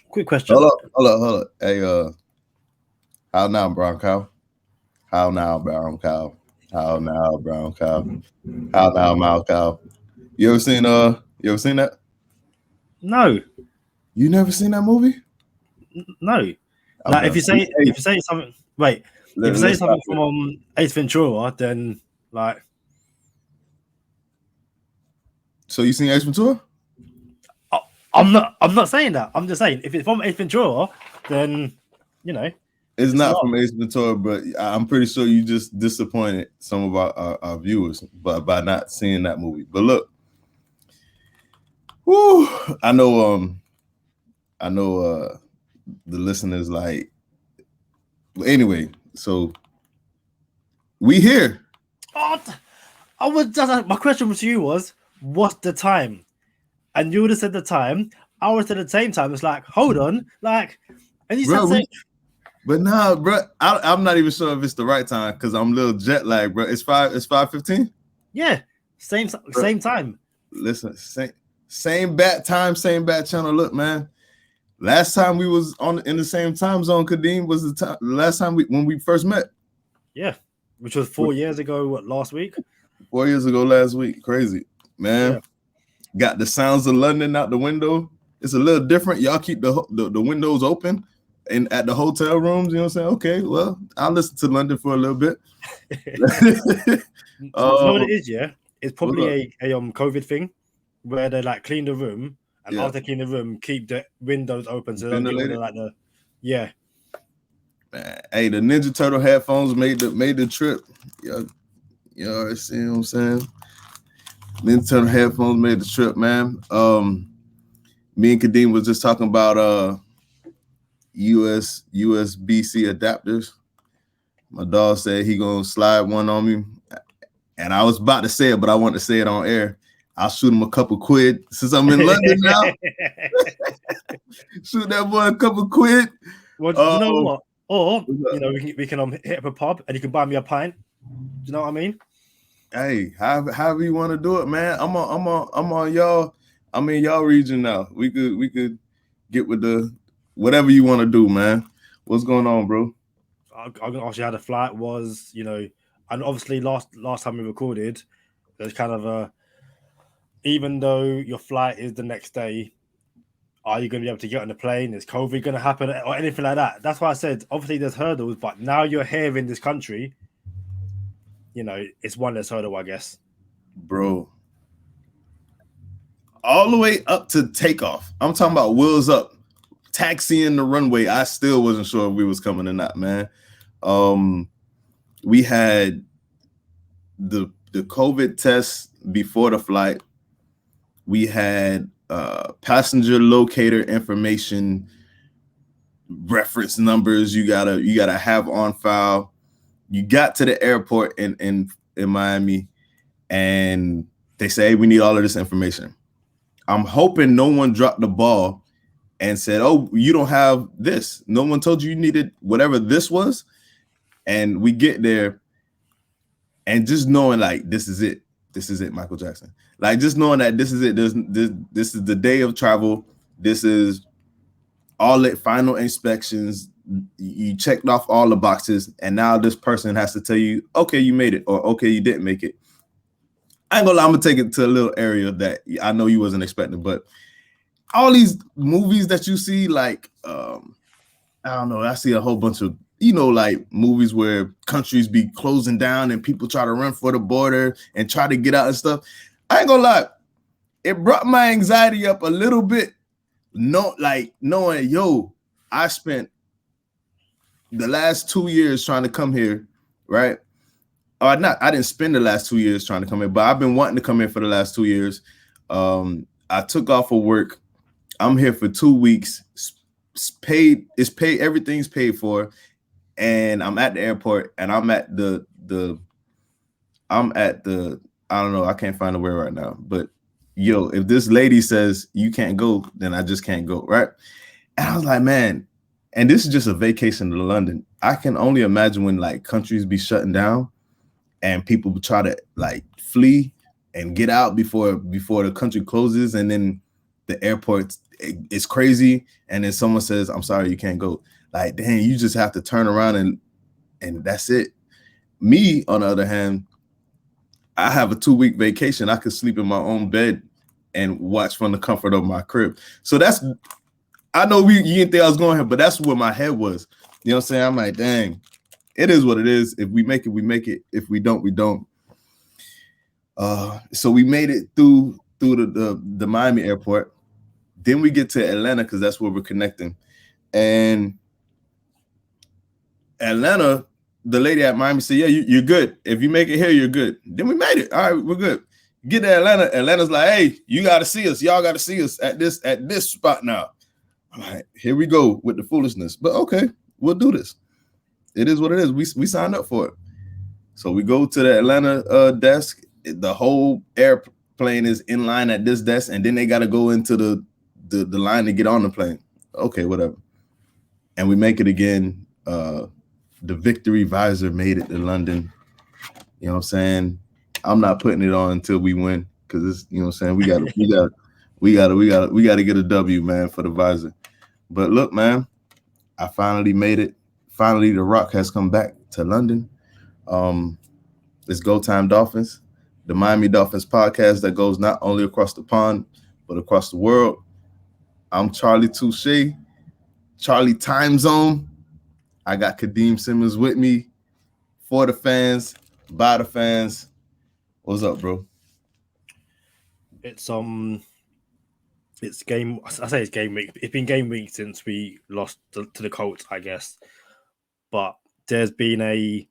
Quick question. Hold up. Hey, how now, brown cow? How now, brown cow? How now, brown cow? How now, mal cow? You ever seen that? No, You never seen that movie? no. I'm Like done. if you say something, wait. If you say Let's stop something it. from Ace Ventura, then like So you seen Ace Ventura? I'm not saying that. I'm just saying if it's from Ace Ventura, then you know It's it's not not. from Ace Ventura, but I'm pretty sure you just disappointed some of our viewers by not seeing that movie. But look, whew, I know the listeners like. Anyway, so we here. Oh, I was just my question to you was what's the time, and you would have said the time. I would have said at the same time. It's like hold on, like, and you Bro, said but nah, bro, I'm not even sure if it's the right time because I'm a little jet lagged, bro. It's 5:15. yeah, same time. Listen, same bat time, same bat channel. Look, man. Last time we was in the same time zone, Kadeem, was the last time when we first met. Yeah, which was 4 years ago. What last week? 4 years ago, last week. Crazy, man. Yeah. Got the sounds of London out the window. It's a little different. Y'all keep the windows open and at the hotel rooms. You know what I'm saying? Okay, well, I'll listen to London for a little bit. You know what it is? Yeah, it's probably a COVID thing where they like clean the room and after clean the room, keep the windows open so they don't get all the like the yeah. Man, hey, the Ninja Turtle headphones made the trip. You already see what I'm saying? Ninja Turtle headphones made the trip, man. Me and Kadeem was just talking about USB-C adapters. My dog said he gonna slide one on me, and I was about to say it, but I want to say it on air. I'll shoot him a couple quid since I'm in London now. Shoot that boy a couple quid. Well, you know what? Or you know we can hit up a pub and you can buy me a pint. Do you know what I mean? Hey, however you want to do it, man. I'm on y'all. I'm in y'all region now. We could get with the whatever you want to do, man. What's going on, bro? I actually had a flight was, you know, and obviously last time we recorded, there's kind of a even though your flight is the next day, are you going to be able to get on the plane? Is COVID going to happen or anything like that? That's why I said obviously there's hurdles, but now you're here in this country, you know, it's one less hurdle, I guess. Bro. All the way up to takeoff. I'm talking about wheels up. Taxiing the runway. I still wasn't sure if we was coming or not, man. We had the COVID test before the flight. We had passenger locator information, reference numbers you gotta have on file. You got to the airport in Miami, and they say, hey, we need all of this information. I'm hoping no one dropped the ball and said, oh, you don't have this. No one told you needed whatever this was. And we get there and just knowing like, this is it, Michael Jackson. Like just knowing that this is it. This is the day of travel. This is all the final inspections. You checked off all the boxes. And now this person has to tell you, okay, you made it, or okay, you didn't make it. I ain't gonna lie, I'm gonna take it to a little area that I know you wasn't expecting, but all these movies that you see, like I don't know, I see a whole bunch of, you know, like movies where countries be closing down and people try to run for the border and try to get out and stuff. I ain't gonna lie, it brought my anxiety up a little bit. No, like knowing, yo, I spent the last 2 years trying to come here, right? Or not, I didn't spend the last 2 years trying to come in, but I've been wanting to come in for the last 2 years. I took off of work. I'm here for 2 weeks. It's paid. Everything's paid for, and I'm at the airport. And I'm at the. I don't know. I can't find the word right now. But yo, if this lady says you can't go, then I just can't go, right? And I was like, man. And this is just a vacation to London. I can only imagine when like countries be shutting down. And people try to like flee and get out before the country closes, and then the airport is crazy, and then someone says, I'm sorry, you can't go. Like, dang, you just have to turn around and that's it. Me, on the other hand, I have a 2-week vacation. I could sleep in my own bed and watch from the comfort of my crib. So that's, I know you didn't think I was going here, but that's where my head was. You know what I'm saying? I'm like, dang, it is what it is. If we make it, we make it. If we don't, we don't. So we made it through the Miami airport. Then we get to Atlanta because that's where we're connecting. And Atlanta, the lady at Miami said, yeah, you're good. If you make it here, you're good. Then we made it. All right, we're good. Get to Atlanta. Atlanta's like, hey, you got to see us. Y'all got to see us at this spot now. All right, here we go with the foolishness. But okay, we'll do this. It is what it is. We signed up for it. So we go to the Atlanta desk. The whole airplane is in line at this desk, and then they got to go into the line to get on the plane. Okay, whatever. And we make it again. The Victory Visor made it to London. You know what I'm saying? I'm not putting it on until we win, because it's, you know what I'm saying, we got to get a W, man, for the visor. But look, man, I finally made it. Finally, The Rock has come back to London. It's Go Time Dolphins, the Miami Dolphins podcast that goes not only across the pond, but across the world. I'm Charlie Touche, Charlie Time Zone. I got Kadeem Simmons with me, for the fans, by the fans. What's up, bro? It's game. I say it's game week. It's been game week since we lost to the Colts, I guess. But there's been a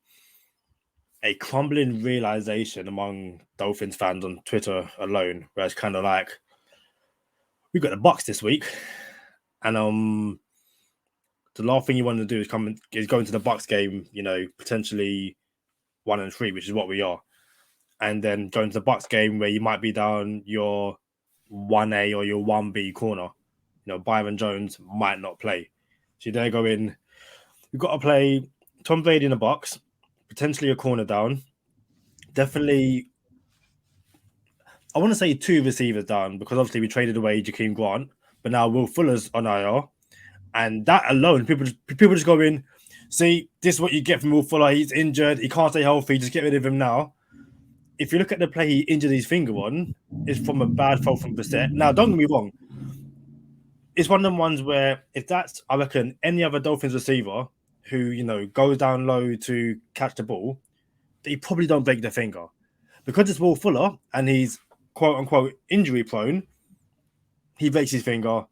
crumbling realization among Dolphins fans on Twitter alone, where it's kind of like, we've got the Bucs this week, and the last thing you want to do is go into the Bucs game, you know, potentially 1-3, which is what we are, and then go into the Bucs game where you might be down your 1A or your 1B corner. You know, Byron Jones might not play, so they're going. We've got to play Tom Brady in the Bucs, potentially a corner down, definitely. I want to say 2 receivers down, because obviously we traded away Jakeem Grant, but now Will Fuller's on IR. And that alone, people just go in, see, this is what you get from Will Fuller. He's injured. He can't stay healthy. Just get rid of him now. If you look at the play he injured his finger on, it's from a bad throw from Brissett. Now, don't get me wrong. It's one of them ones where if that's, I reckon, any other Dolphins receiver who, you know, goes down low to catch the ball, they probably don't break their finger. Because it's Will Fuller and he's quote-unquote injury prone, he breaks his finger,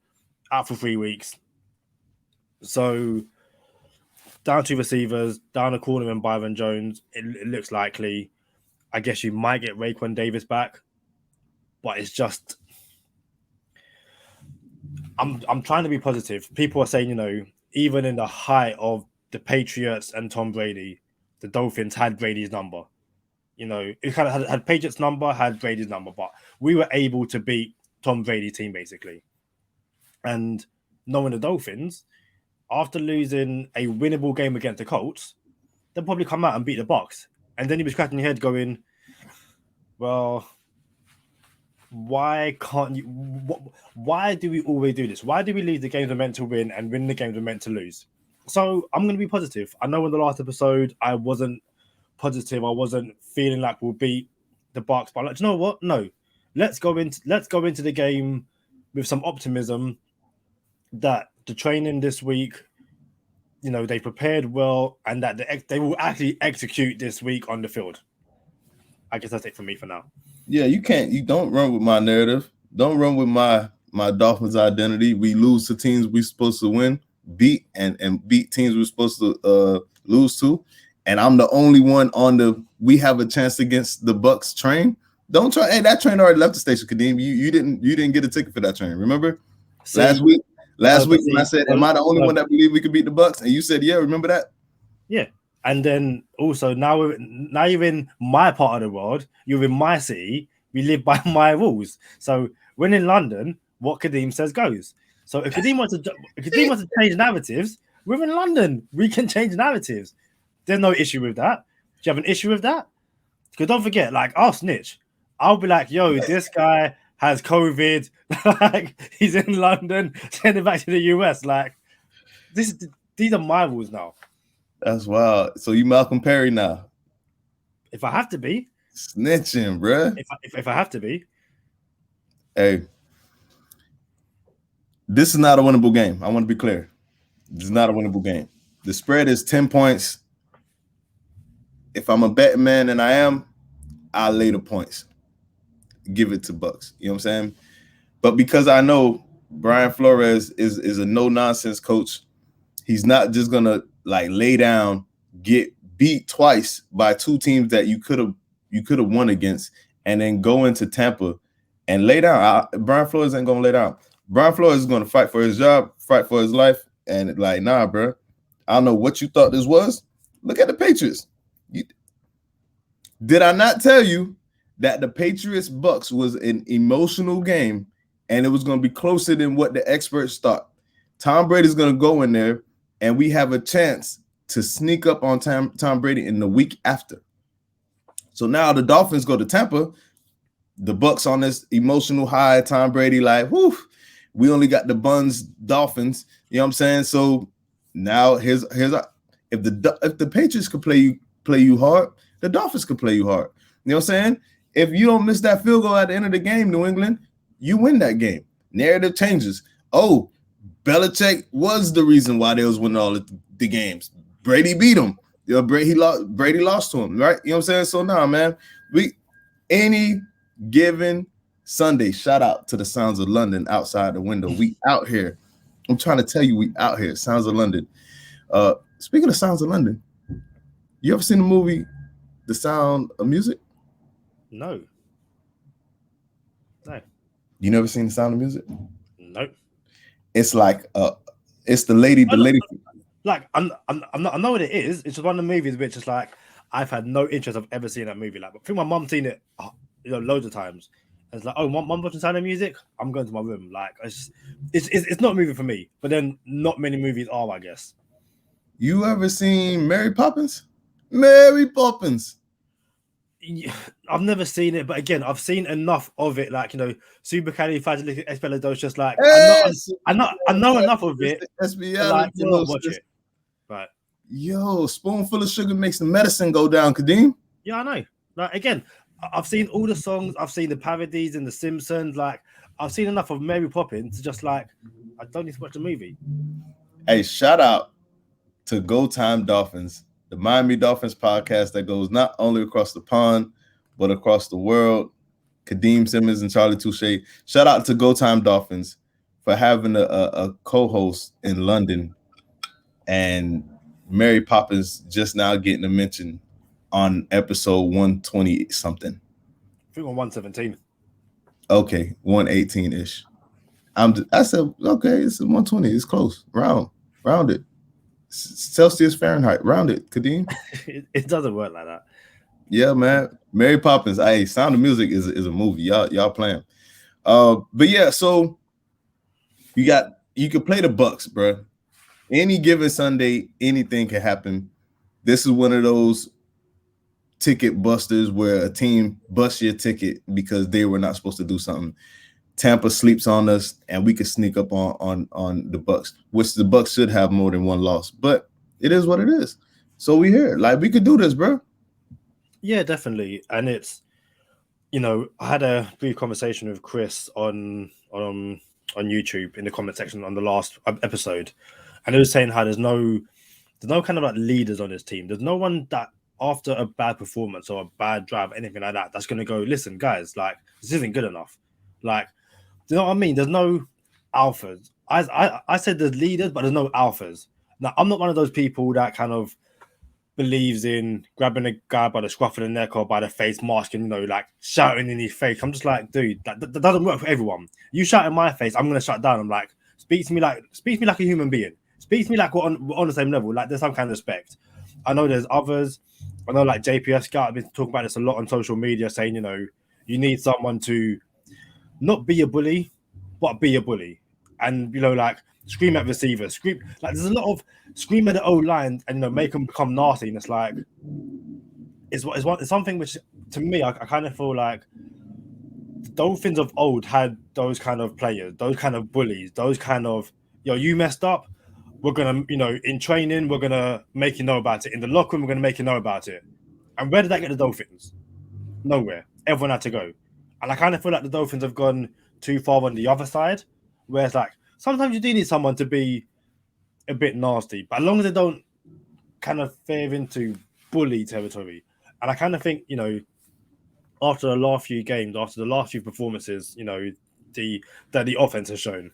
out for 3 weeks. So, down 2 receivers, down a corner in Byron Jones, it looks likely. I guess you might get Raekwon Davis back, but it's just, I'm trying to be positive. People are saying, you know, even in the height of the Patriots and Tom Brady, the Dolphins had Brady's number. You know, it kind of had Patriots' number, had Brady's number, but we were able to beat Tom Brady's team, basically. And knowing the Dolphins, after losing a winnable game against the Colts, they'll probably come out and beat the Bucs. And then you'll be scratching your head going, well, why can't you? Why do we always do this? Why do we leave the games we're meant to win and win the games we're meant to lose? So I'm going to be positive. I know in the last episode, I wasn't positive. I wasn't feeling like we'll beat the Bucs. But like, you know what? No. Let's go into the game with some optimism that the training this week, you know, they prepared well, and that they will actually execute this week on the field. I guess that's it for me for now. Yeah, you don't run with my narrative. Don't run with my Dolphins identity. We lose to teams we're supposed to win, beat and beat teams we're supposed to lose to. And I'm the only one on the we have a chance against the Bucs train. Don't try. Hey, that train already left the station, Kadeem. You didn't get a ticket for that train. Remember? See, last week when I said, am I the only one that believe we could beat the Bucs? And you said, yeah, remember that? Yeah. And then also now you're in my part of the world, you're in my city, we live by my rules. So when in London, what Kadeem says goes. So if Kadeem wants to change narratives, we're in London. We can change narratives. There's no issue with that. Do you have an issue with that? Because don't forget, like, I'll snitch. I'll be like, yo, this guy has COVID. Like he's in London, sending back to the US. Like these are my rules now. That's wild. So you Malcolm Perry now? If I have to be snitching, bruh. If I have to be, hey, this is not a winnable game. I want to be clear. This is not a winnable game. The spread is 10 points. If I'm a betting man, and I am, I'll lay the points. Give it to Bucks. You know what I'm saying? But because I know Brian Flores is a no-nonsense coach, he's not just gonna like lay down, get beat twice by two teams that you could have won against, and then go into Tampa and lay down. Brian Flores ain't gonna lay down. Brian Flores is gonna fight for his job, fight for his life, and like, nah, bro. I don't know what you thought this was. Look at the Patriots. Did I not tell you that the Patriots Bucks was an emotional game, and it was going to be closer than what the experts thought? Tom Brady's going to go in there, and we have a chance to sneak up on Tom Brady in the week after. So now the Dolphins go to Tampa. The Bucks on this emotional high. Tom Brady like, whoo, we only got the buns Dolphins. You know what I'm saying? So now here's if the Patriots could play you hard, the Dolphins could play you hard. You know what I'm saying? If you don't miss that field goal at the end of the game, New England, you win that game. Narrative changes. Oh, Belichick was the reason why they was winning all the games. Brady beat him. You know, Brady lost to him, right? You know what I'm saying? So now, man, any given Sunday, shout out to the sounds of London outside the window. We out here. I'm trying to tell you, we out here. Sounds of London. Speaking of sounds of London, you ever seen the movie The Sound of Music? No. You never seen The Sound of Music? Nope. It's like it's the lady. Like I know what it is. It's just one of the movies which is like I've had no interest of ever seeing that movie. Like, I think my mum's seen it, loads of times. And it's like, oh, mum watching Sound of Music. I'm going to my room. Like, it's not a movie for me. But then not many movies are, I guess. You ever seen Mary Poppins? Mary Poppins. Yeah, I've never seen it, but again, I've seen enough of it. Like, supercalifragilisticexpialidocious. Just like I know enough of it. Like, watch it. Right. Yo, spoonful of sugar makes the medicine go down, Kadeem. Yeah, I know. Like, again, I've seen all the songs. I've seen the parodies in The Simpsons. Like, I've seen enough of Mary Poppins to just like, I don't need to watch the movie. Hey, shout out to Go Time Dolphins, the Miami Dolphins podcast that goes not only across the pond, but across the world. Kadeem Simmons and Charlie Touche. Shout out to Go Time Dolphins for having a co-host in London, and Mary Poppins just now getting a mention on episode 120 something. I think on 117. Okay, 118-ish. I said, okay, it's 120. It's close. Round it. Celsius, Fahrenheit. Round it, Kadeem. It doesn't work like that. Yeah, man. Mary Poppins. Hey, Sound of Music is a movie. Y'all playing. But yeah, so you could play the Bucks, bro. Any given Sunday, anything can happen. This is one of those ticket busters where a team busts your ticket because they were not supposed to do something. Tampa sleeps on us, and we could sneak up on the Bucks, which the Bucks should have more than one loss. But it is what it is. So we here. Like, we could do this, bro. Yeah, definitely. And it's, I had a brief conversation with Chris on YouTube in the comment section on the last episode, and he was saying how there's no kind of like leaders on his team. There's no one that after a bad performance or a bad drive, anything like that, that's going to go, listen, guys, like, this isn't good enough. Like, do you know what I mean? There's no alphas. I said there's leaders, but there's no alphas. Now, I'm not one of those people that kind of believes in grabbing a guy by the scruff of the neck or by the face mask and, like, shouting in his face. I'm just like, dude, that doesn't work for everyone. You shout in my face, I'm going to shut down. I'm like, speak to me like a human being. Speak to me like we're on the same level. Like, there's some kind of respect. I know there's others. I know, like, JPS Scout, I've been talking about this a lot on social media, saying, you need someone to not be a bully, but be a bully. And, like, scream at receivers. Scream. Like, there's a lot of scream at the O-line and, make them become nasty. And it's like, it's something which, to me, I kind of feel like Dolphins of old had those kind of players, those kind of bullies, those kind of, you messed up. We're going to, in training, we're going to make you know about it. In the locker room, we're going to make you know about it. And where did that get the Dolphins? Nowhere. Everyone had to go. And I kind of feel like the Dolphins have gone too far on the other side, where it's like, sometimes you do need someone to be a bit nasty, but as long as they don't kind of fare into bully territory. And I kind of think, after the last few games, after the last few performances, that the offense has shown,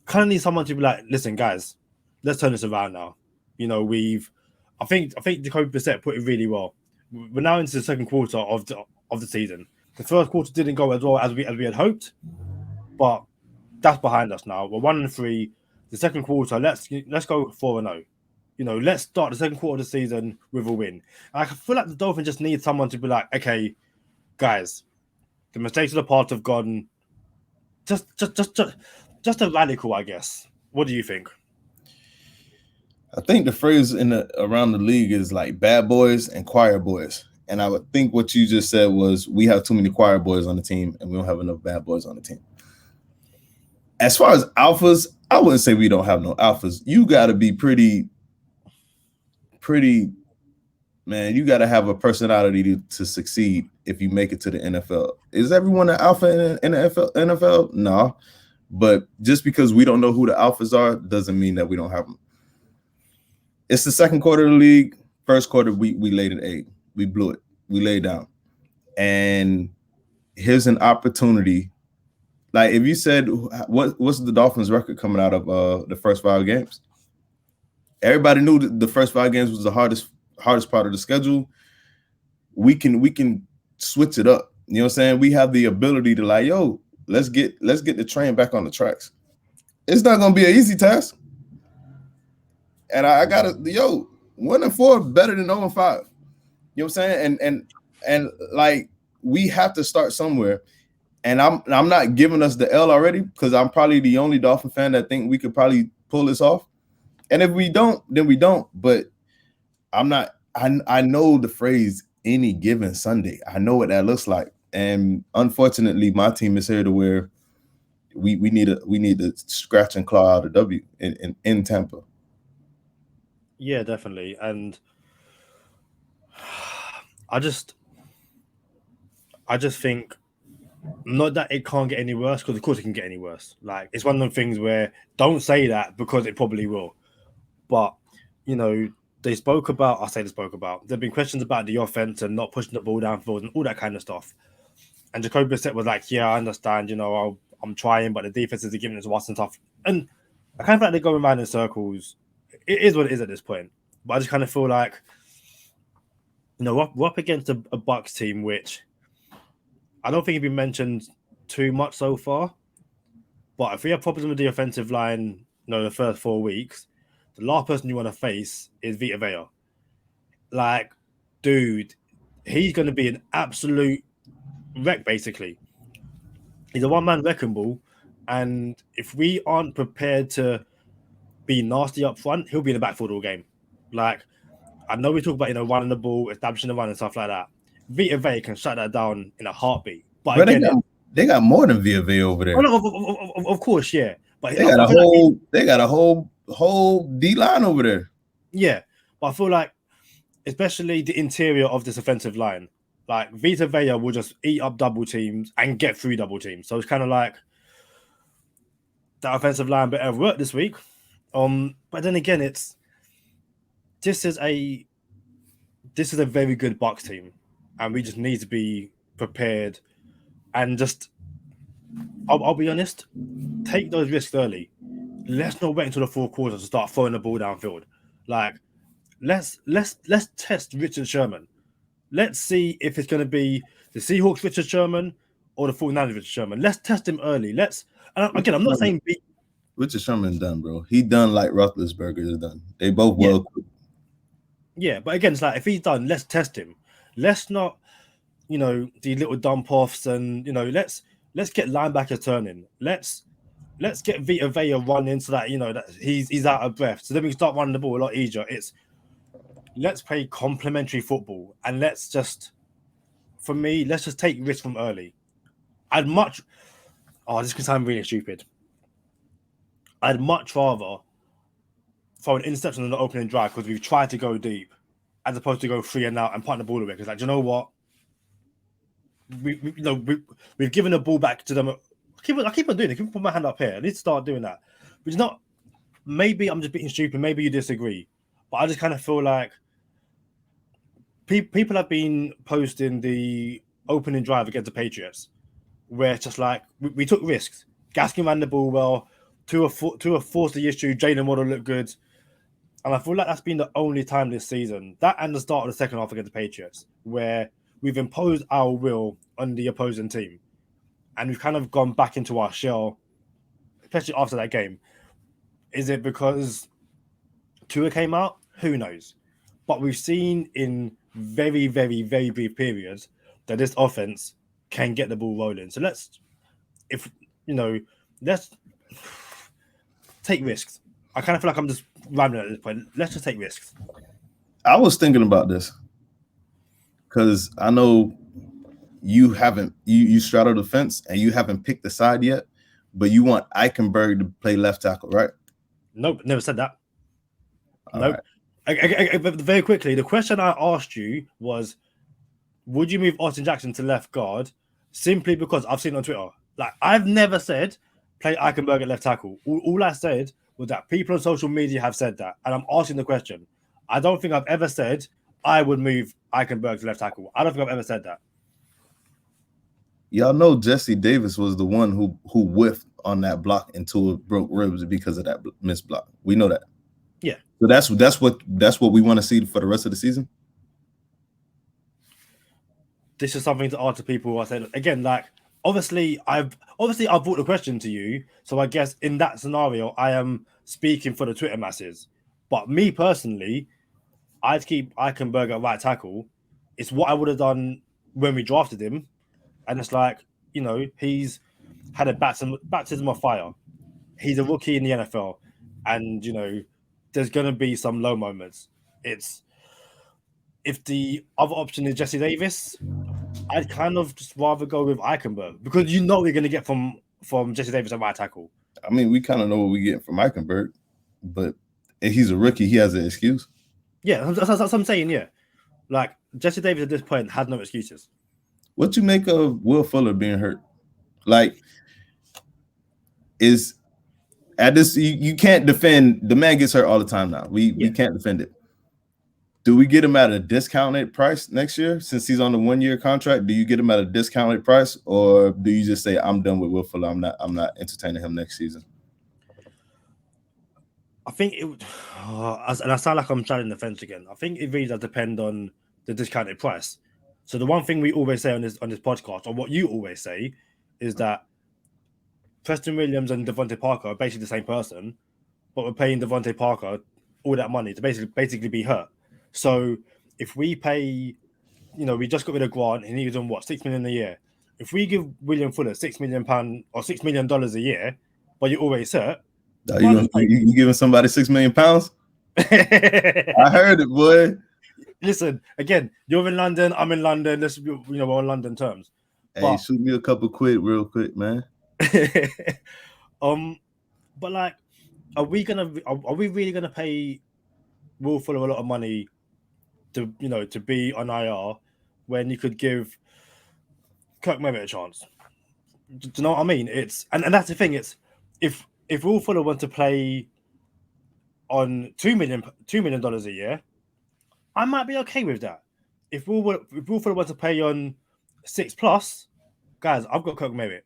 kind of need someone to be like, listen, guys, let's turn this around now. I think Jacoby Brissett put it really well. We're now into the second quarter of the season. The first quarter didn't go as well as we had hoped, but that's behind us now. We're 1-3. The second quarter, let's go 4-0. Let's start the second quarter of the season with a win. And I feel like the Dolphins just need someone to be like, okay, guys, the mistakes of the past have gone. Just a radical, I guess. What do you think? I think the phrase around the league is like bad boys and choir boys. And I would think what you just said was we have too many choir boys on the team and we don't have enough bad boys on the team. As far as alphas, I wouldn't say we don't have no alphas. You got to be pretty, man, you got to have a personality to succeed if you make it to the NFL. Is everyone an alpha in the NFL? No. But just because we don't know who the alphas are doesn't mean that we don't have them. It's the second quarter of the league. First quarter, we laid an egg. We blew it. We laid down. And here's an opportunity. Like if you said, what's the Dolphins' record coming out of the first 5 games? Everybody knew that the first 5 games was the hardest part of the schedule. We can switch it up. You know what I'm saying? We have the ability to like, let's get the train back on the tracks. It's not gonna be an easy task. And I gotta 1-4 better than 0-5. You know what I'm saying? And like we have to start somewhere. And I'm not giving us the L already because I'm probably the only Dolphin fan that think we could probably pull this off. And if we don't, then we don't. But I'm not. I know the phrase "any given Sunday." I know what that looks like. And unfortunately, my team is here to where we need to scratch and claw out a W in Tampa. Yeah, definitely. And I just think not that it can't get any worse, because of course it can get any worse. Like it's one of them things where don't say that because it probably will. But there've been questions about the offense and not pushing the ball downfield and all that kind of stuff. And Jacoby Brissett was like, yeah, I understand, I'm trying, but the defense is giving it to us and stuff. And I kind of feel like they're going around in circles. It is what it is at this point. But I just kind of feel like, we're up against a Bucs team, which I don't think it's been mentioned too much so far. But if we have problems with the offensive line, the first 4 weeks, the last person you want to face is Vita Vea. Like, dude, he's going to be an absolute wreck, basically. He's a one-man wrecking ball. And if we aren't prepared to be nasty up front, he'll be in the backfield all game. Like, I know we talk about, running the ball, establishing the run and stuff like that. Vita Vea can shut that down in a heartbeat. But again, they got more than Vita Vea over there. Of course, yeah. But they got a whole D line over there. Yeah, but I feel like, especially the interior of this offensive line, like Vita Vea will just eat up double teams and get through double teams. So it's kind of like that offensive line better work this week. But then again, this is a very good Bucs team, and we just need to be prepared and just. I'll be honest, take those risks early. Let's not wait until the fourth quarter to start throwing the ball downfield. Like, let's test Richard Sherman. Let's see if it's going to be the Seahawks Richard Sherman or the 49ers Richard Sherman. Let's test him early. I'm not saying Richard Sherman's done, bro. He done like Roethlisberger is done. They both well. Yeah, but again, it's like if he's done, let's test him. Let's not, the little dump offs and let's get linebacker turning. Let's get Vita Vea running so that that he's out of breath. So then we can start running the ball a lot easier. Let's play complementary football and let's just take risks from early. I'd much. Oh, this can sound really stupid. I'd much rather throw an interception on the opening drive because we've tried to go deep, as opposed to go 3 and out and punt the ball away. Because, like, do you know what? We've given the ball back to them. I keep on doing it. I keep putting my hand up here. I need to start doing that. But it's not. Maybe I'm just being stupid. Maybe you disagree, but I just kind of feel like people have been posting the opening drive against the Patriots, where it's just like we took risks. Gaskin ran the ball well. To force the issue, Jalen Waddle looked good, and I feel like that's been the only time this season, that and the start of the second half against the Patriots, where we've imposed our will on the opposing team, and we've kind of gone back into our shell, especially after that game. Is it because Tua came out? Who knows? But we've seen in very, very, very brief periods that this offense can get the ball rolling. So let's take risks. I kind of feel like I'm just rambling at this point. Let's just take risks. I was thinking about this because I know you haven't you straddled the fence and you haven't picked the side yet, but you want Eichenberg to play left tackle, right? Nope, never said that. All nope. Right. Very quickly, the question I asked you was, would you move Austin Jackson to left guard simply because I've seen it on Twitter? Like, I've never said play Eichenberg at left tackle. All I said was that people on social media have said that, and I'm asking the question. I don't think I've ever said I would move Eichenberg to left tackle. I don't think I've ever said that. Y'all know Jesse Davis was the one who whiffed on that block until it broke ribs because of that missed block. We know that. Yeah. So that's what we want to see for the rest of the season. This is something to answer people who are saying again, like obviously I've brought the question to you, so I guess in that scenario I am speaking for the Twitter masses. But me personally, I'd keep Eichenberg at right tackle. It's what I would have done when we drafted him. And it's like, he's had a baptism of fire. He's a rookie in the NFL. And, there's going to be some low moments. If the other option is Jesse Davis, I'd kind of just rather go with Eichenberg because we're going to get from Jesse Davis at right tackle. I mean, we kind of know what we get from Eichenberg, but if he's a rookie, he has an excuse. Yeah, that's what I'm saying, yeah. Like, Jesse Davis at this point had no excuses. What you make of Will Fuller being hurt? Like, is at this you can't defend the man gets hurt all the time now. We can't defend it. Do we get him at a discounted price next year since he's on the 1-year contract? Do you get him at a discounted price, or do you just say I'm done with Will Fuller? I'm not entertaining him next season. I think it would, and I sound like I'm straddling the fence again. I think it really does depend on the discounted price. So the one thing we always say on this podcast, or what you always say, is that Preston Williams and Devontae Parker are basically the same person, but we're paying Devontae Parker all that money to basically be hurt. So if we pay, we just got rid of Grant and he was on $6 million a year. If we give William Fuller £6 million or $6 million a year, but you're always hurt, you giving somebody £6 million? I heard it, boy. Listen, again, you're in London, I'm in London. We're on London terms. Hey, shoot me a couple quid real quick, man. But like, are we really gonna pay Will Fuller a lot of money to be on IR when you could give Kirk Merritt a chance? Do you know what I mean? And that's the thing. It's if Will Fuller wants to play on $2 million a year, I might be okay with that. If Will Fuller wants to pay on 6+, guys, I've got Kirk Merritt.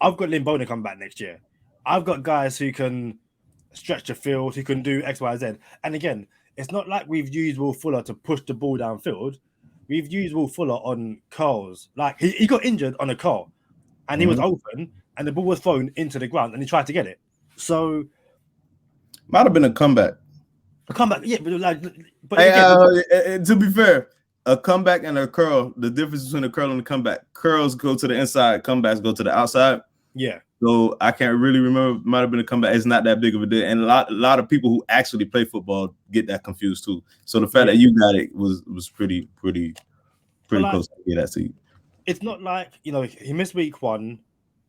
I've got Lynn Boner come back next year. I've got guys who can stretch the field, who can do X, Y, Z. And again, it's not like we've used Will Fuller to push the ball downfield. We've used Will Fuller on curls. Like, he got injured on a curl, and he was open, and the ball was thrown into the ground, and he tried to get it. So, might have been a comeback. A comeback, yeah. But to be fair, a comeback and a curl, the difference between a curl and a comeback, curls go to the inside, comebacks go to the outside. Yeah. So I can't really remember. Might have been a comeback. It's not that big of a deal. And a lot of people who actually play football get that confused too. So the fact that you got it was pretty close to get that to you. it's not like, he missed week 1.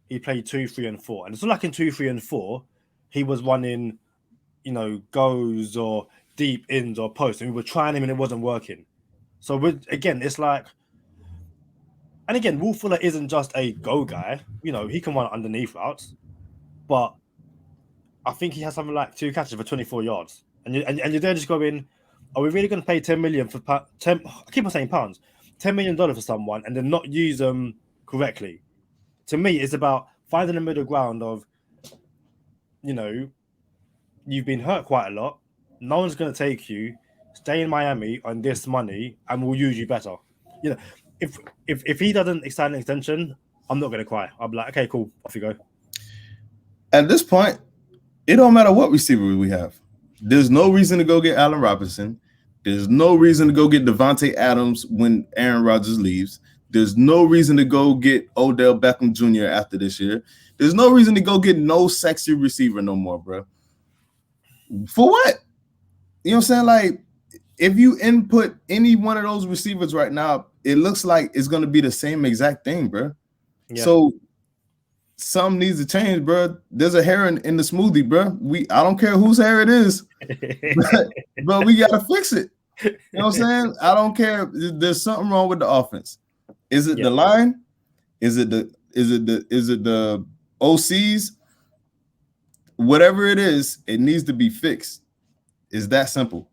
He played 2, 3, and 4, and it's not like in 2, 3, and 4 he was running, goes or deep ins or posts, and we were trying him and it wasn't working. So again, it's like, and again, Will Fuller isn't just a go guy. He can run underneath routes, but I think he has something like 2 catches for 24 yards, and you're there just going, are we really going to pay 10 million for 10? I keep on saying pounds, $10 million for someone, and then not use them correctly? To me, it's about finding the middle ground of, you've been hurt quite a lot. No one's going to take you. Stay in Miami on this money, and we'll use you better. If he doesn't extend an extension, I'm not going to cry. I'll be like, okay, cool, off you go. At this point, it don't matter what receiver we have. There's no reason to go get Allen Robinson. There's no reason to go get Devontae Adams when Aaron Rodgers leaves. There's no reason to go get Odell Beckham Jr. after this year. There's no reason to go get no sexy receiver no more, bro. For what? You know what I'm saying? Like, if you input any one of those receivers right now, it looks like it's going to be the same exact thing, bro. Yeah. So something needs to change, bro. There's a hair in the smoothie, bro. I don't care whose hair it is, but we got to fix it. You know what I'm saying? I don't care. There's something wrong with the offense. Is it the line? Is it the OCs? Whatever it is, it needs to be fixed. It's that simple.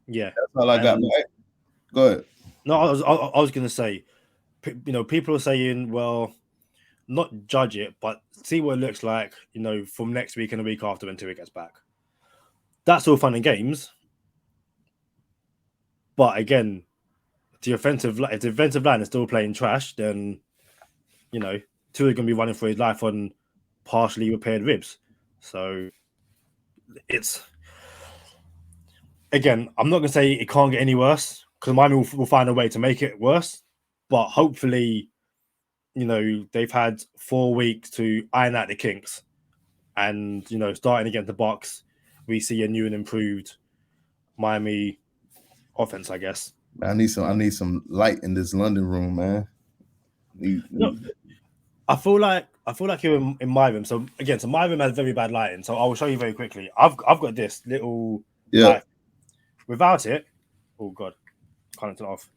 Yeah, that's all I got. Right? Go ahead. No, I was gonna say, people are saying, well, not judge it, but see what it looks like, from next week and the week after until it gets back. That's all fun and games. But again, if the offensive line is still playing trash, then Tua is going to be running for his life on partially repaired ribs. So it's, again, I'm not going to say it can't get any worse, because Miami will find a way to make it worse. But hopefully, they've had 4 weeks to iron out the kinks, and starting against the Bucs, we see a new and improved Miami offense, I guess. I need some light in this London room, man. I feel like you're in my room. So again, my room has very bad lighting. So I will show you very quickly. I've got this little light. Without it, oh god, can't turn it off.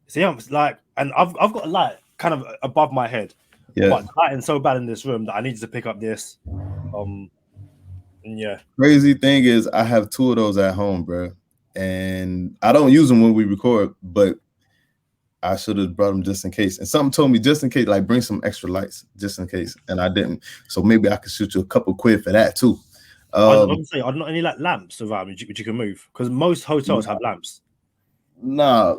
See, I'm like, and I've got a light kind of above my head. Yeah. But the lighting's so bad in this room that I needed to pick up this. Yeah. Crazy thing is, I have 2 of those at home, bro. And I don't use them when we record, but I should have brought them just in case. And something told me just in case, like, bring some extra lights just in case. And I didn't. So maybe I could shoot you a couple quid for that too. I was say, are there not any like lamps around which you can move? Because most hotels have lamps. Nah,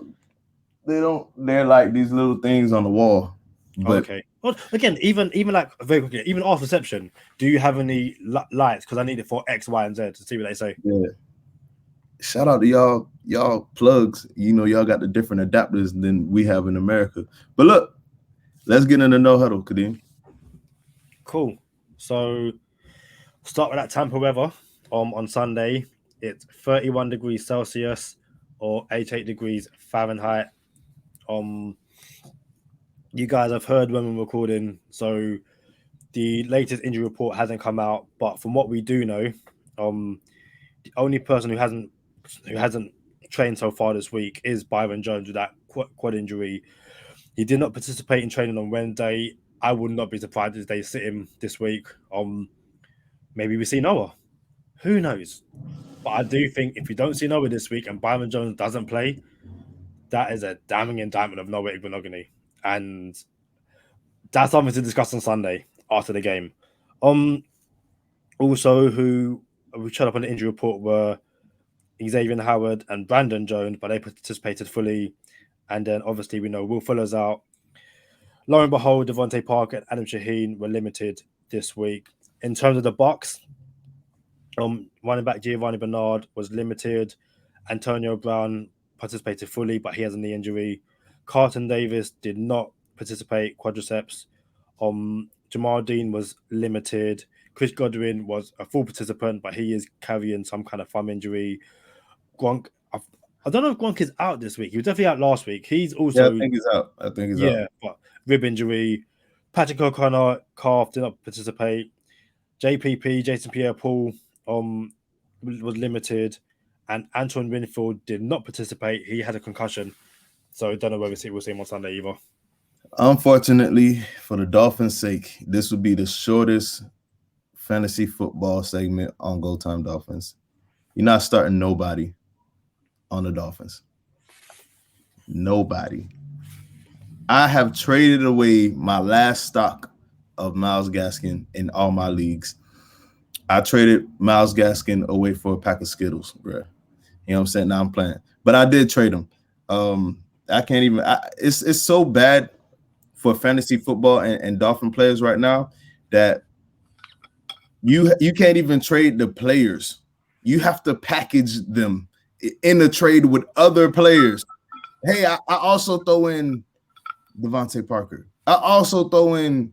they don't. They're like these little things on the wall. But okay. Well, again, even like very quickly, even off reception, do you have any lights? Because I need it for X, Y, and Z to see what they say. Yeah. Shout out to y'all plugs. Y'all got the different adapters than we have in America. But look, let's get into No Huddle, Kadeem. Cool. So start with that Tampa weather. On Sunday, it's 31 degrees Celsius or 88 degrees Fahrenheit. You guys have heard when we're recording, so the latest injury report hasn't come out. But from what we do know, the only person who hasn't trained so far this week is Byron Jones with that quad injury. He did not participate in training on Wednesday. I would not be surprised if they sit him this week. Maybe we see Noah. Who knows? But I do think if you don't see Noah this week and Byron Jones doesn't play, that is a damning indictment of Noah Igbenogany. And that's something to discuss on Sunday after the game. Also, who we showed up on the injury report were Xavier Howard and Brandon Jones, but they participated fully. And then obviously we know Will Fuller's out. Lo and behold, Devontae Parker and Adam Shaheen were limited this week. In terms of the Bucs, running back Giovanni Bernard was limited. Antonio Brown participated fully, but he has a knee injury. Carlton Davis did not participate, quadriceps. Jamal Dean was limited. Chris Godwin was a full participant, but he is carrying some kind of thumb injury. Gronk, I don't know if Gronk is out this week. He was definitely out last week. He's Yeah, also I think he's out. but rib injury. Patrick O'Connor calf did not participate. JPP Jason Pierre-Paul was limited, and Antoine Winfield did not participate. He had a concussion, so I don't know whether we'll see him on Sunday either. Unfortunately, for the Dolphins' sake, this would be the shortest fantasy football segment on Go Time Dolphins. You're not starting nobody on the Dolphins. Nobody. I have traded away my last stock of Myles Gaskin in all my leagues. I traded Myles Gaskin away for a pack of Skittles, bro. You know what I'm saying? Now I'm playing. But I did trade him. I can't even it's so bad for fantasy football and Dolphin players right now that you can't even trade the players. You have to package them in a trade with other players. Hey, I also throw in Devontae Parker. I also throw in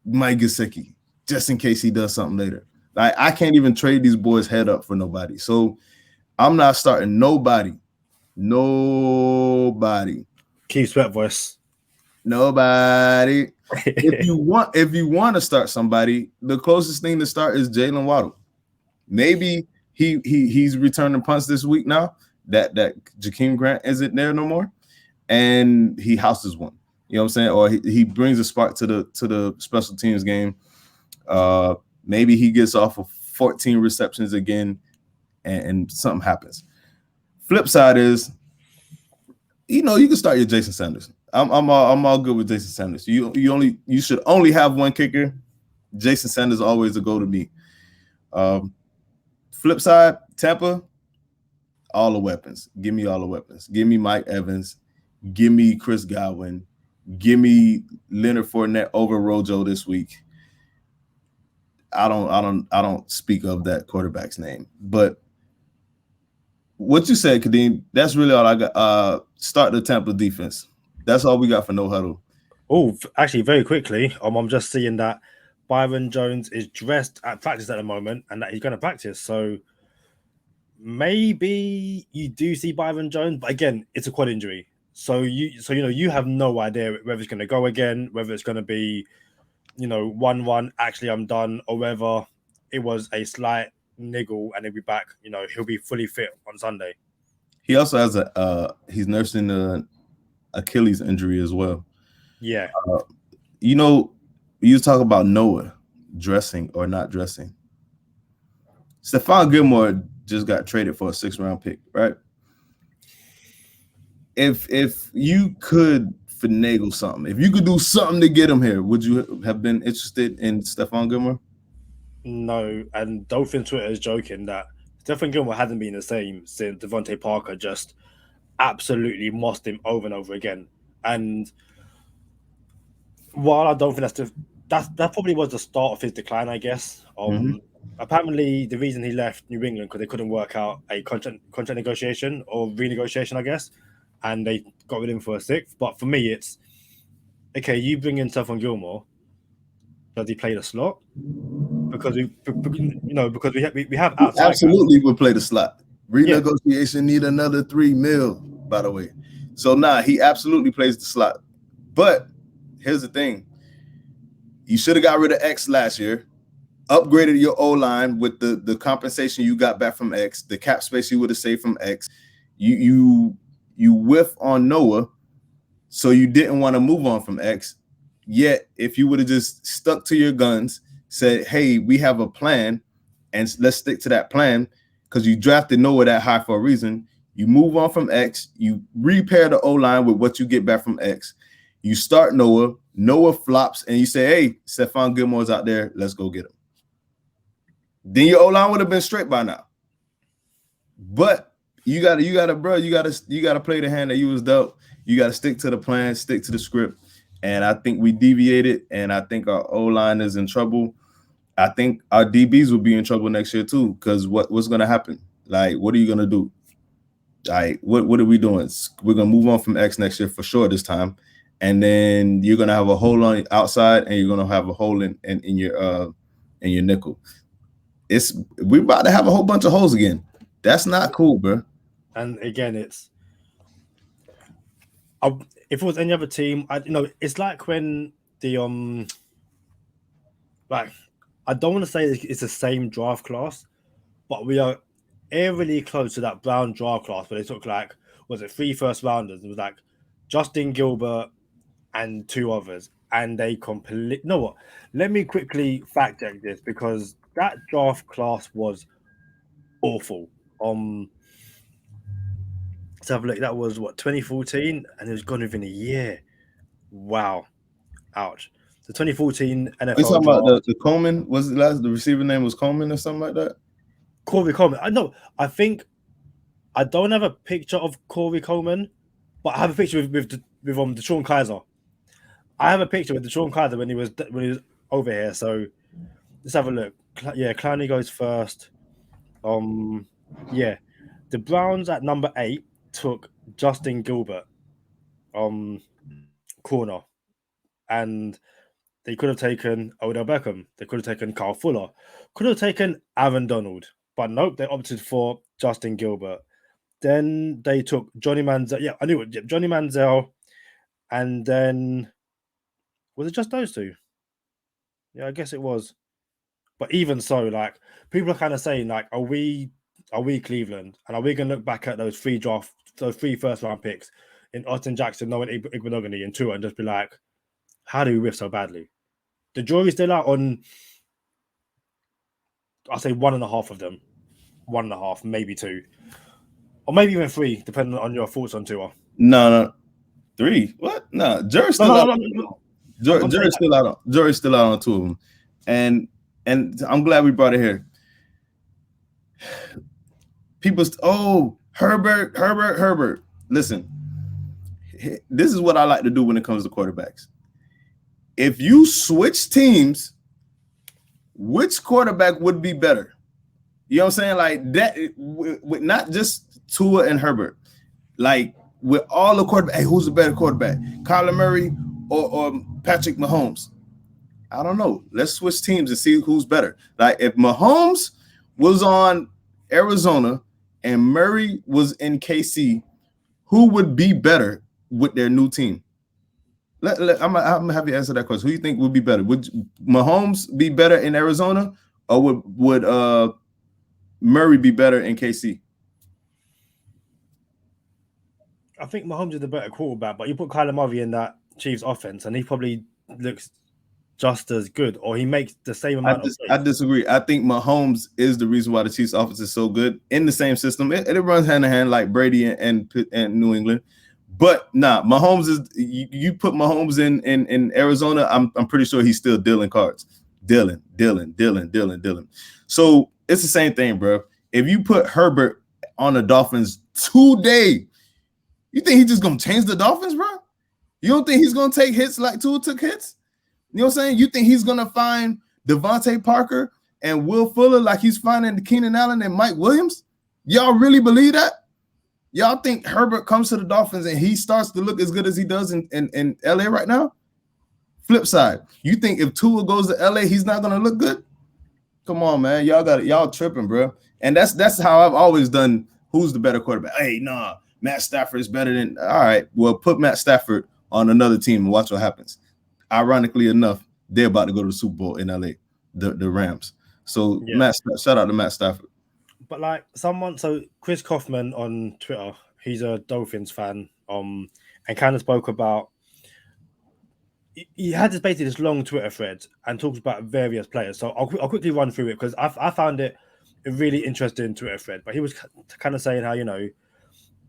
Mike Gesicki just in case he does something later. I can't even trade these boys head up for nobody. So I'm not starting nobody. Nobody. Keep Sweat voice. Nobody. If you want to start somebody, the closest thing to start is Jalen Waddle. Maybe he's returning punts this week now that Jakeem Grant isn't there no more, and he houses one. You know what I'm saying? Or he brings a spark to the special teams game. Maybe he gets off of 14 receptions again, and something happens. Flip side is, you can start your Jason Sanders. I'm all good with Jason Sanders. You should only have one kicker. Jason Sanders always a go to me. Flip side, Tampa, all the weapons. Give me all the weapons. Give me Mike Evans. Give me Chris Godwin. Give me Leonard Fournette over Rojo this week. I don't speak of that quarterback's name, but what you said, Kadeem, that's really all I got. Start the Tampa defense. That's all we got for No Huddle. Oh, actually, very quickly, I'm just seeing that Byron Jones is dressed at practice at the moment and that he's going to practice. So maybe you do see Byron Jones, but again, it's a quad injury. So you have no idea whether it's going to go again, whether it's going to be 1-1, actually I'm done, or whether it was a slight niggle and he'll be back. He'll be fully fit on Sunday. He also has he's nursing an Achilles injury as well. Yeah. You talk about Noah dressing or not dressing. Stephon Gilmore just got traded for a 6th-round pick, right? If you could finagle something, if you could do something to get him here, would you have been interested in Stephon Gilmore? No, and Dolphin Twitter is joking that Stephon Gilmore hasn't been the same since Devontae Parker just absolutely mossed him over and over again. And while I don't think that probably was the start of his decline, I guess. Apparently, the reason he left New England because they couldn't work out a contract negotiation or renegotiation, I guess, and they got rid of him for a 6th. But for me, it's okay. You bring in Stephon Gilmore. Does he play the slot? Because we have outside absolutely would play the slot. Renegotiation need another $3 million, by the way. So he absolutely plays the slot. But here's the thing: you should have got rid of X last year, upgraded your O-line with the compensation you got back from X, the cap space you would have saved from X. You whiff on Noah, so you didn't want to move on from X. Yet, if you would have just stuck to your guns, said, hey, we have a plan, and let's stick to that plan, because you drafted Noah that high for a reason. You move on from X, you repair the O-line with what you get back from X. You start Noah flops, and you say, hey, Stephon Gilmore's out there, let's go get him. Then your O-line would have been straight by now. But you gotta play the hand that you was dealt. You gotta stick to the plan, stick to the script. And I think we deviated, and I think our O-line is in trouble. I think our DBs will be in trouble next year too, because what's going to happen? Like, what are you going to do? Like, what are we doing? We're going to move on from X next year for sure this time, and then you're going to have a hole on the outside, and you're going to have a hole in your nickel. We're about to have a whole bunch of holes again. That's not cool, bro. And again, it's if it was any other team, it's like when the like I don't want to say it's the same draft class, but we are eerily close to that Brown draft class where they took was it 3 first rounders? It was like Justin Gilbert and 2 others, and they completely. You know what? Let me quickly fact check this because that draft class was awful. Let's have a look. That was 2014, and it was gone within a year. Wow, ouch. The 2014 NFL You talking draft. about the Coleman? Was the receiver name was Coleman or something like that? Corey Coleman. I think I don't have a picture of Corey Coleman, but I have a picture with Deshaun Kaiser. I have a picture with Deshaun Kaiser when he was over here. So let's have a look. Yeah, Clowney goes first. Yeah, the Browns at number 8 took Justin Gilbert, corner, and they could have taken Odell Beckham. They could have taken Kyle Fuller. Could have taken Aaron Donald, but nope, they opted for Justin Gilbert. Then they took Johnny Manziel. Yeah, I knew it. Johnny Manziel, and then was it just those 2? Yeah, I guess it was. But even so, people are kind of saying, are we Cleveland, and are we going to look back at those 3 first round picks in Austin Jackson, Noah Igbenogany, and Tua, and just be like, how do we whiff so badly? The jury's still out on, I'll say 1.5 of them, 1.5, maybe 2, or maybe even 3, depending on your thoughts on Tua. No, 3. What? No, jury's still out. Jury's still out. Jury's still out on 2 of them, and I'm glad we brought it here. People, Herbert. Listen, this is what I like to do when it comes to quarterbacks. If you switch teams, which quarterback would be better? You know what I'm saying? Like that, with not just Tua and Herbert, like with all the quarterbacks. Hey, who's the better quarterback? Kyler Murray or Patrick Mahomes? I don't know. Let's switch teams and see who's better. Like if Mahomes was on Arizona and Murray was in KC, who would be better with their new team? I'm gonna have you answer that question. Who do you think would be better? Would Mahomes be better in Arizona, or would Murray be better in KC? I think Mahomes is the better quarterback, but you put Kyler Murray in that Chiefs offense, and he probably looks just as good, or he makes the same amount of plays. I disagree. I think Mahomes is the reason why the Chiefs offense is so good in the same system. It runs hand in hand like Brady and New England. But Mahomes is you put Mahomes in Arizona, I'm pretty sure he's still dealing cards. Dealing. So it's the same thing, bro. If you put Herbert on the Dolphins today, you think he's just gonna change the Dolphins, bro? You don't think he's gonna take hits like Tua took hits? You know what I'm saying? You think he's gonna find Devontae Parker and Will Fuller like he's finding Keenan Allen and Mike Williams? Y'all really believe that? Y'all think Herbert comes to the Dolphins and he starts to look as good as he does in LA right now? Flip side, you think if Tua goes to LA, he's not gonna look good? Come on, man. Y'all tripping, bro. And that's how I've always done. Who's the better quarterback? Hey, Matt Stafford is better than. All right, well, put Matt Stafford on another team and watch what happens. Ironically enough, they're about to go to the Super Bowl in LA, the Rams. So yeah. Shout out to Matt Stafford. But so Chris Kaufman on Twitter, he's a Dolphins fan, and kind of spoke about. He had this long Twitter thread and talks about various players. So I'll quickly run through it because I found it a really interesting Twitter thread. But he was kind of saying how,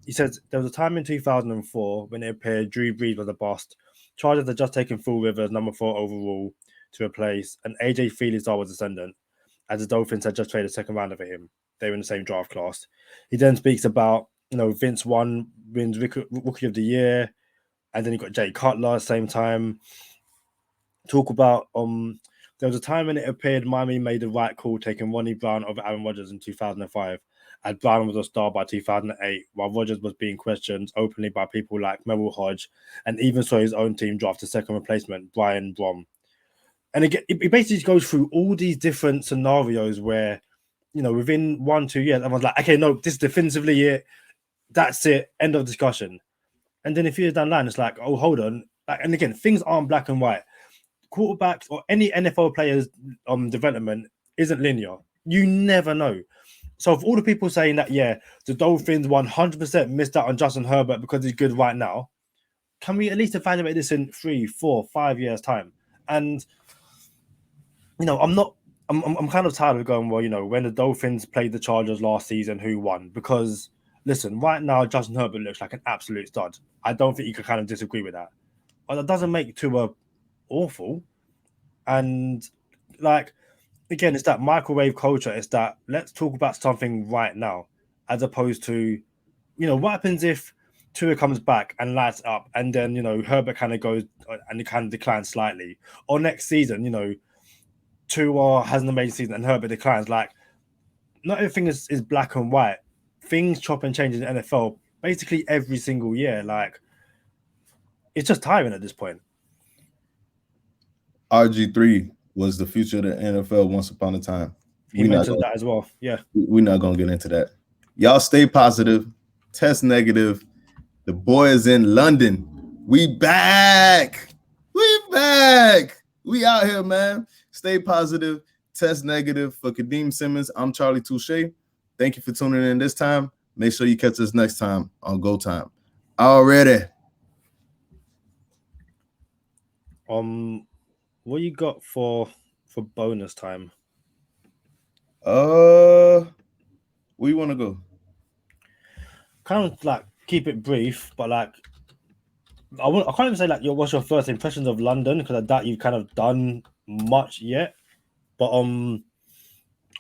he says there was a time in 2004 when it appeared Drew Brees was a bust. Chargers had just taken Phil Rivers, number 4 overall, to replace, and AJ Felix was ascendant, as the Dolphins had just traded a second rounder for him. They were in the same draft class. He then speaks about, Vince wins Rookie of the Year, and then you got Jay Cutler at the same time. Talk about there was a time when it appeared Miami made the right call taking Ronnie Brown over Aaron Rodgers in 2005, as Brown was a star by 2008, while Rodgers was being questioned openly by people like Merrill Hodge, and even saw his own team draft a second replacement, Brian Brom. And again, it basically goes through all these different scenarios where, within 1-2 years, everyone's like, okay, no, this is definitively it. That's it. End of discussion. And then a few years down the line, it's like, oh, hold on. Like, and again, things aren't black and white. Quarterbacks or any NFL players' development isn't linear. You never know. So, for all the people saying that, yeah, the Dolphins 100% missed out on Justin Herbert because he's good right now, can we at least evaluate this in 3, 4, 5 years' time? And I'm kind of tired of going, well, when the Dolphins played the Chargers last season, who won? Because listen, right now Justin Herbert looks like an absolute stud. I don't think you can kind of disagree with that. But that doesn't make Tua awful. And like again, it's that microwave culture. It's that let's talk about something right now, as opposed to, what happens if Tua comes back and lights up, and then Herbert kind of goes and it kind of declines slightly, or next season, Tua has an amazing season and Herbert declines. Like, not everything is black and white. Things chop and change in the NFL basically every single year. Like, it's just tiring at this point. RG3 was the future of the NFL once upon a time. You mentioned that as well. Yeah. We're not going to get into that. Y'all stay positive, test negative. The boy is in London. We back. We out here, man. Stay positive, test negative. For Kadeem Simmons, I'm Charlie Touche. Thank you for tuning in this time. Make sure you catch us next time on Go Time. Already. What you got for bonus time? Where you want to go? Kind of like keep it brief, but like I can't even say like what's your first impressions of London, because I doubt you've kind of done much yet. But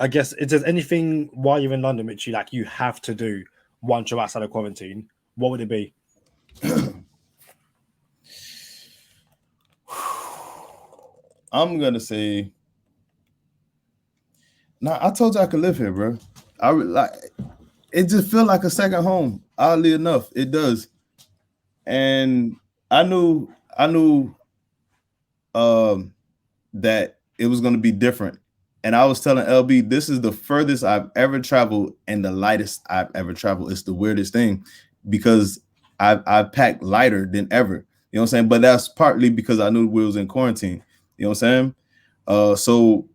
I guess if there's anything while you're in London which you have to do once you're outside of quarantine, what would it be? I'm gonna say, I told you I could live here, bro. It just feels like a second home. Oddly enough, it does. And I knew that it was gonna be different. And I was telling LB, this is the furthest I've ever traveled and the lightest I've ever traveled. It's the weirdest thing because I've packed lighter than ever. You know what I'm saying? But that's partly because I knew we was in quarantine. You know what I'm saying? So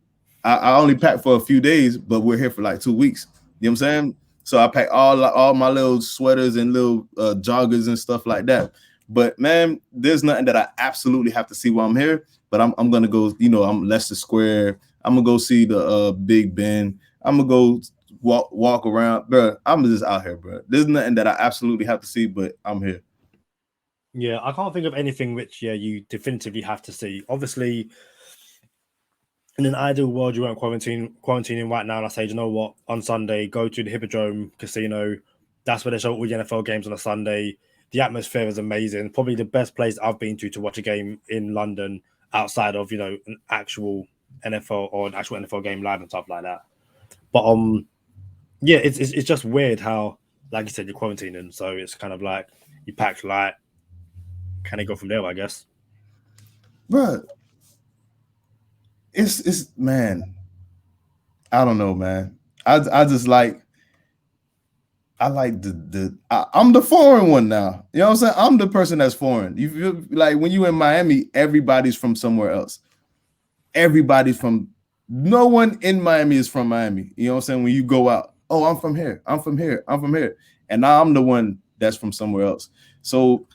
I only packed for a few days, but we're here for like 2 weeks. You know what I'm saying? So I packed all my little sweaters and little joggers and stuff like that. But man, there's nothing that I absolutely have to see while I'm here. But I'm gonna go. I'm Leicester Square. I'm gonna go see the Big Ben. I'm gonna go walk around, bro. I'm just out here, bro. There's nothing that I absolutely have to see, but I'm here. Yeah, I can't think of anything which you definitively have to see. Obviously, in an ideal world, you weren't quarantining right now, and I say, you know what? On Sunday, go to the Hippodrome Casino. That's where they show all the NFL games on a Sunday. The atmosphere is amazing. Probably the best place I've been to watch a game in London outside of an actual NFL or an actual NFL game live and stuff like that. But yeah, it's just weird how, like you said, you're quarantining, so it's kind of like you pack light. Can it go from there, I guess? Bro, it's man. I don't know, man. I just like I'm the foreign one now. You know what I'm saying? I'm the person that's foreign. You feel like when you in Miami, everybody's from somewhere else. No one in Miami is from Miami. You know what I'm saying? When you go out, oh, I'm from here. And now I'm the one that's from somewhere else. So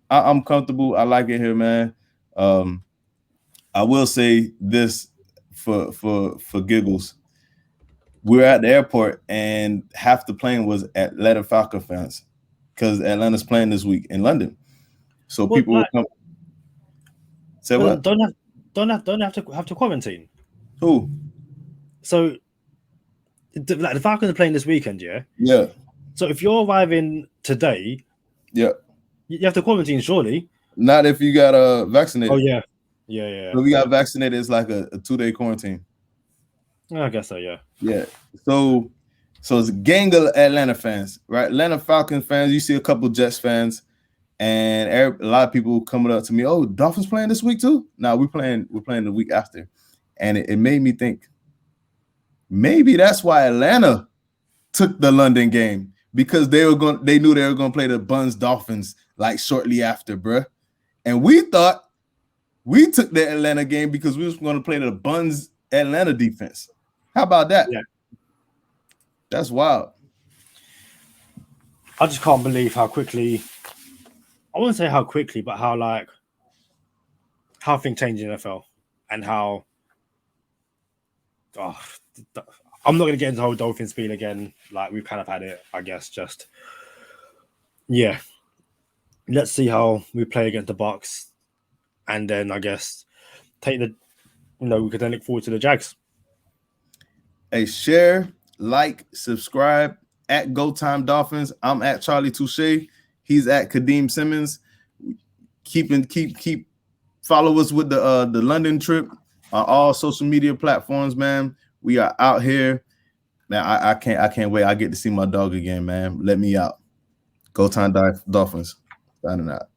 I'm comfortable. I like it here, man. I will say this for giggles. We're at the airport and half the plane was Atlanta Falcon fans because Atlanta's playing this week in London. So people will come. Say what? Don't have to quarantine. Who? So the Falcons are playing this weekend, yeah? Yeah. So if you're arriving today, yeah, you have to quarantine, surely. Not if you got vaccinated. Oh yeah. So we got vaccinated, it's like a 2-day quarantine. I guess so, yeah. Yeah. So it's a gang of Atlanta fans, right? Atlanta Falcons fans. You see a couple Jets fans, and a lot of people coming up to me. Oh, Dolphins playing this week too? No, we're playing the week after, and it made me think maybe that's why Atlanta took the London game, because they knew they were gonna play the Buns Dolphins like shortly after, bruh. And we thought we took the Atlanta game because we was gonna play the Buns Atlanta defense. How about that? Yeah. That's wild. I just can't believe how quickly, I wouldn't say how quickly, but how things change in the NFL and how I'm not going to get into the whole Dolphins spiel again. Like, we've kind of had it, I guess. Just, yeah. Let's see how we play against the Bucs. And then, I guess, we could then look forward to the Jags. Hey, share, like, subscribe at Go Time Dolphins. I'm at Charlie Touche. He's at Kadeem Simmons. Keep follow us with the London trip on all social media platforms, man. We are out here, man. I can't wait. I get to see my dog again, man. Let me out. Go Time Dolphins. Signing out.